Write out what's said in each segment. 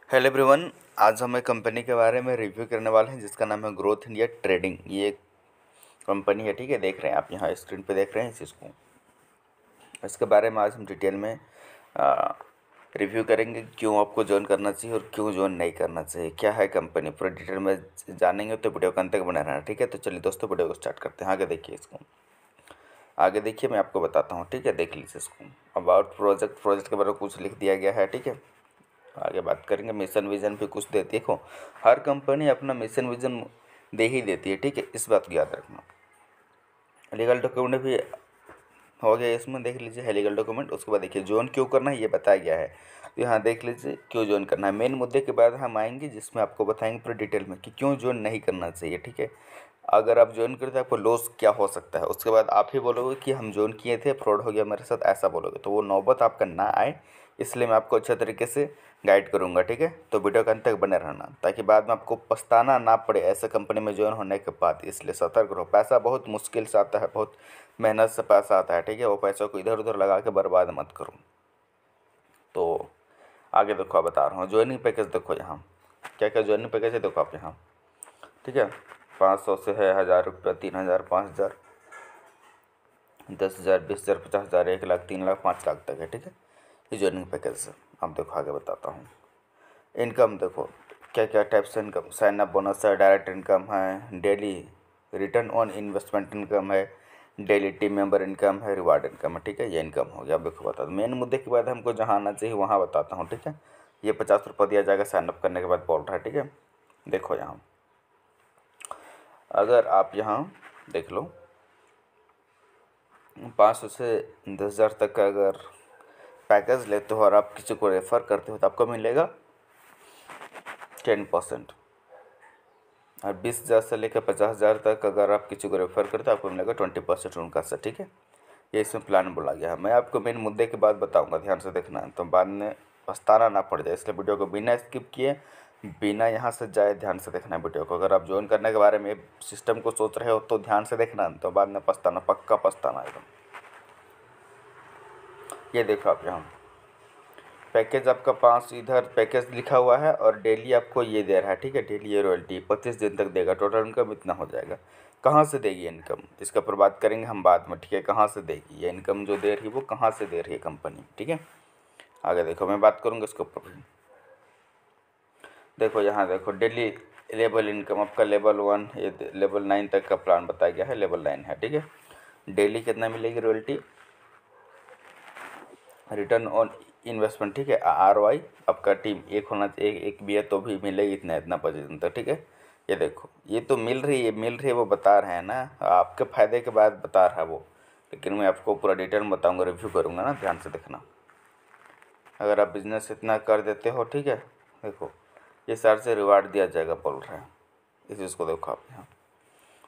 Hello everyone. आज हम एक कंपनी के बारे में रिव्यू करने वाले हैं जिसका नाम है ग्रोथ इंडिया ट्रेडिंग। ये एक कंपनी है, ठीक है। देख रहे हैं आप यहाँ स्क्रीन पे देख रहे हैं इस चीज़ को। इसके बारे में आज हम डिटेल में रिव्यू करेंगे, क्यों आपको ज्वाइन करना चाहिए और क्यों ज्वाइन नहीं करना चाहिए, क्या है कंपनी, पूरा डिटेल में जानेंगे। तो वीडियो को अंत तक बना रहना, ठीक है। तो चलिए दोस्तों वीडियो को स्टार्ट करते हैं। आगे देखिए इसको, आगे देखिए, मैं आपको बताता हूँ, ठीक है। देख लीजिए इसको। अबाउट प्रोजेक्ट के बारे में कुछ लिख दिया गया है, ठीक है। आगे बात करेंगे। मिशन विजन भी कुछ देती है। देखो, हर कंपनी अपना मिशन विजन दे ही देती है, ठीक है। इस बात को याद रखना। लीगल डॉक्यूमेंट भी हो गया इसमें, देख लीजिए है लीगल डॉक्यूमेंट। उसके बाद देखिए ज्वाइन क्यों करना है ये बताया गया है। तो यहाँ देख लीजिए क्यों ज्वाइन करना है। मेन मुद्दे के बाद हम आएंगे जिसमें आपको बताएंगे पूरे डिटेल में कि क्यों ज्वाइन नहीं करना चाहिए, ठीक है। अगर आप ज्वाइन करते हैं आपको लॉस क्या हो सकता है, उसके बाद आप ही बोलोगे कि हम ज्वाइन किए थे, फ्रॉड हो गया मेरे साथ, ऐसा बोलोगे तो वो नौबत आपका ना आए। इसलिए मैं आपको अच्छे तरीके से गाइड करूंगा, ठीक है। तो वीडियो के अंत तक बने रहना ताकि बाद में आपको पछताना ना पड़े ऐसे कंपनी में ज्वाइन होने के बाद। इसलिए सतर्क रहो। पैसा बहुत मुश्किल से आता है, बहुत मेहनत से पैसा आता है, ठीक है। वो पैसों को इधर उधर लगा के बर्बाद मत करो। तो आगे देखो, आप बता रहा हूँ ज्वाइनिंग पैकेज। देखो यहाँ क्या क्या ज्वाइनिंग पैकेज है, देखो आप यहाँ, ठीक है। 500 से है 1000 रुपये, 3000, 5000, 10,000, 20,000, 50,000, 1 लाख, 3 लाख, 5 लाख तक है, ठीक है। ये ज्वाइनिंग पैकेज है। अब देखो आगे बताता हूँ। इनकम देखो क्या क्या टाइप्स है इनकम। साइन अप बोनस है, डायरेक्ट इनकम है, daily return on investment income है, डेली टीम मेंबर इनकम है, रिवार्ड इनकम है, ठीक है। ये इनकम हो गया। अब देखो बता दो मेन मुद्दे के बाद हमको जहाँ आना चाहिए वहाँ बताता हूँ, ठीक है। ये 50 रुपये दिया जाएगा साइनअप करने के बाद बोल रहा है, ठीक है। देखो यहाँ अगर आप यहाँ देख लो 500 से 10,000 तक का अगर पैकेज लेते हो और आप किसी को रेफ़र करते हो तो आपको मिलेगा 10%। और 20,000 से लेकर 50,000 तक अगर आप किसी को रेफ़र करते हो आपको मिलेगा 20% उनका से, ठीक है। ये इसमें प्लान बोला गया है। मैं आपको मेन मुद्दे के बाद बताऊंगा, ध्यान से देखना तो बाद में पछताना ना पड़ जाए। इसलिए वीडियो को बिना स्किप किए, बिना यहाँ से जाए ध्यान से देखना है वीडियो को। अगर आप ज्वाइन करने के बारे में सिस्टम को सोच रहे हो तो ध्यान से देखना, तो बाद में पछताना, पक्का पछताना एकदम। ये देखो आप यहाँ पैकेज आपका 5 इधर पैकेज लिखा हुआ है और डेली आपको ये दे रहा है, ठीक है। डेली ये रॉयल्टी 25 दिन तक देगा। टोटल इनकम इतना हो जाएगा। कहाँ से देगी इनकम, इसका पर बात करेंगे हम बाद में, ठीक है। कहाँ से देगी ये इनकम, जो दे रही है वो कहाँ से दे रही है कंपनी, ठीक है। आगे देखो मैं बात करूँगा इसके ऊपर भी। देखो यहाँ देखो डेली लेवल इनकम आपका लेवल 1 ये लेवल 9 तक का प्लान बताया गया है। लेवल 9 है, ठीक है। डेली कितना मिलेगी रॉयल्टी, रिटर्न ऑन इन्वेस्टमेंट, ठीक है। ROI आपका टीम एक होना चाहिए, एक भी है तो भी मिलेगी इतना इतना % तक, ठीक है। ये देखो ये तो मिल रही है वो बता रहे हैं ना, आपके फ़ायदे के बाद बता रहा है वो। लेकिन मैं आपको पूरा डिटेल में बताऊंगा, रिव्यू करूंगा ना, ध्यान से देखना। अगर आप बिजनेस इतना कर देते हो, ठीक है, देखो ये सार से रिवार्ड दिया जाएगा बोल रहे हैं। इस चीज़ को देखो आप यहाँ।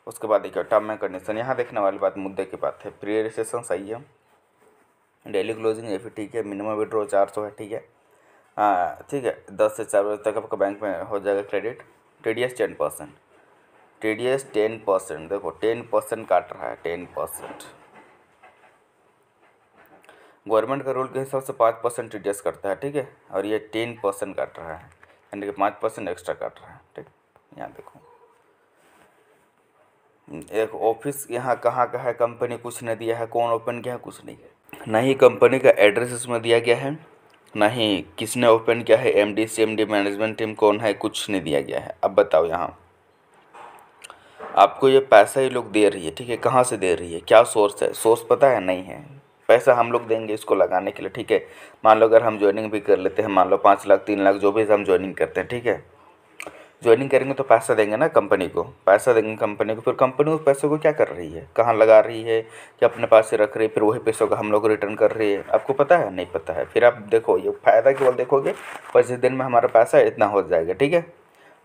उसके बाद देखिए टर्म एंड कंडीशन, यहाँ देखने वाली बात मुद्दे की बात है। प्री रजिस्ट्रेशन सही है, डेली क्लोजिंग ये भी ठीक है, मिनिमम विड्रॉ 400 है, ठीक है। हाँ ठीक है, 10 से 4 बजे तक आपका बैंक में हो जाएगा क्रेडिट। TDS 10%, TDS 10%, देखो 10% काट रहा है, 10%। गवर्नमेंट का रूल के हिसाब से 5% TDS करता है, ठीक है। और ये 10% काट रहा है, यानी कि 5% एक्स्ट्रा काट रहा है, ठीक। यहाँ देखो एक ऑफिस यहाँ कहाँ का है, कंपनी कुछ नहीं दिया है, कौन ओपन किया है कुछ नहीं है, ना ही कंपनी का एड्रेस इसमें दिया गया है, ना ही किसने ओपन किया है, MD CMD मैनेजमेंट टीम कौन है, कुछ नहीं दिया गया है। अब बताओ यहाँ आपको ये पैसा ये लोग दे रही है, ठीक है। कहाँ से दे रही है, क्या सोर्स है, सोर्स पता है नहीं है। पैसा हम लोग देंगे इसको लगाने के लिए, ठीक है। मान लो अगर हम ज्वाइनिंग भी कर लेते हैं, मान लो 5 लाख 3 लाख जो भी हम ज्वाइनिंग करते हैं, ठीक है। ज्वाइनिंग करेंगे तो पैसा देंगे ना कंपनी को, पैसा देंगे कंपनी को। फिर कंपनी उस पैसों को क्या कर रही है, कहाँ लगा रही है, कि अपने पास से रख रही है, फिर वही पैसों का हम लोग रिटर्न कर रही है। आपको पता है नहीं पता है। फिर आप देखो ये फ़ायदा केवल देखोगे 25 दिन में हमारा पैसा इतना हो जाएगा, ठीक है।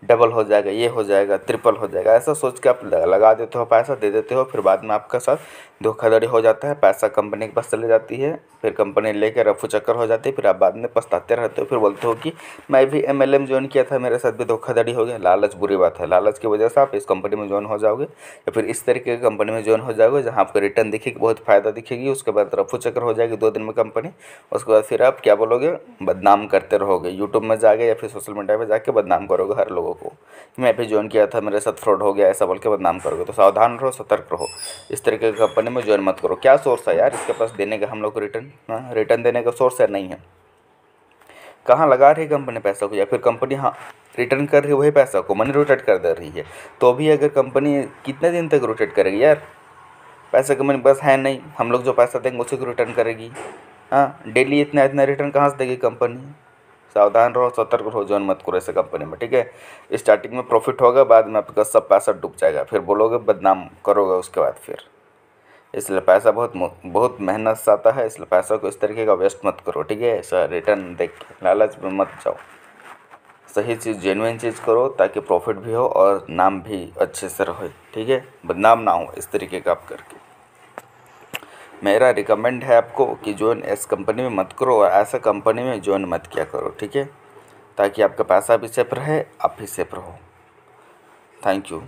डबल हो जाएगा, ये हो जाएगा, ट्रिपल हो जाएगा, ऐसा सोच के आप लगा देते हो, पैसा दे देते हो, फिर बाद में आपका साथ धोखाधड़ी हो जाता है, पैसा कंपनी के पास चले जाती है, फिर कंपनी लेकर रफू चक्कर हो जाती है, फिर आप बाद में पछताते रहते हो, फिर बोलते हो कि मैं भी MLM ज्वाइन किया था, मेरे साथ भी धोखाधड़ी हो गया। लालच बुरी बात है, लालच की वजह से आप इस कंपनी में ज्वाइन हो जाओगे या फिर इस तरीके की कंपनी में ज्वाइन हो जाओगे जहाँ आपको रिटर्न दिखेगी, बहुत फ़ायदा दिखेगी, उसके बाद रफू चक्कर हो जाएगी 2 दिन में कंपनी। उसके बाद फिर आप क्या बोलोगे, बदनाम करते रहोगे, यूट्यूब में जाके या फिर सोशल मीडिया पर जाके बदनाम करोगे हर लोगों को, मैं भी ज्वाइन किया था, मेरे साथ फ्रॉड हो गया, ऐसा बोल के बदनाम करोगे। तो सावधान रहो, सतर्क रहो, इस तरीके की कंपनी में ज्वाइन मत करो। क्या सोर्स है यार इसके पास देने का हम लोग को रिटर्न? हाँ, रिटर्न देने का सोर्स है नहीं है। कहाँ लगा रही है कंपनी पैसा को, या फिर कंपनी हाँ रिटर्न कर रही है वही पैसा को, मनी रोटेट कर दे रही है, तो भी अगर कंपनी कितने दिन तक रोटेट करेगी यार? पैसा कंपनी बस है नहीं, हम लोग जो पैसा देंगे उसी को रिटर्न करेगी। हाँ, डेली इतना इतना रिटर्न कहाँ से देगी कंपनी? सावधान रहो, सतर्क रहो, ज्वाइन मत करो ऐसे कंपनी में, ठीक है। स्टार्टिंग में प्रॉफिट होगा, बाद में आपका सब पैसा डूब जाएगा, फिर बोलोगे बदनाम करोगे उसके बाद फिर। इसलिए पैसा बहुत मेहनत से आता है, इसलिए पैसा को इस तरीके का वेस्ट मत करो, ठीक है। ऐसा रिटर्न देख के लालच में मत जाओ, सही चीज़ जेन्युइन चीज़ करो ताकि प्रॉफिट भी हो और नाम भी अच्छे से रहे, ठीक है, बदनाम ना हो इस तरीके का आप करके। मेरा रिकमेंड है आपको कि ज्वाइन इस कंपनी में मत करो और ऐसा कंपनी में ज्वाइन मत किया करो, ठीक है, ताकि आपका पैसा भी सेफ रहे, आप भी सेफ रहो। Thank you.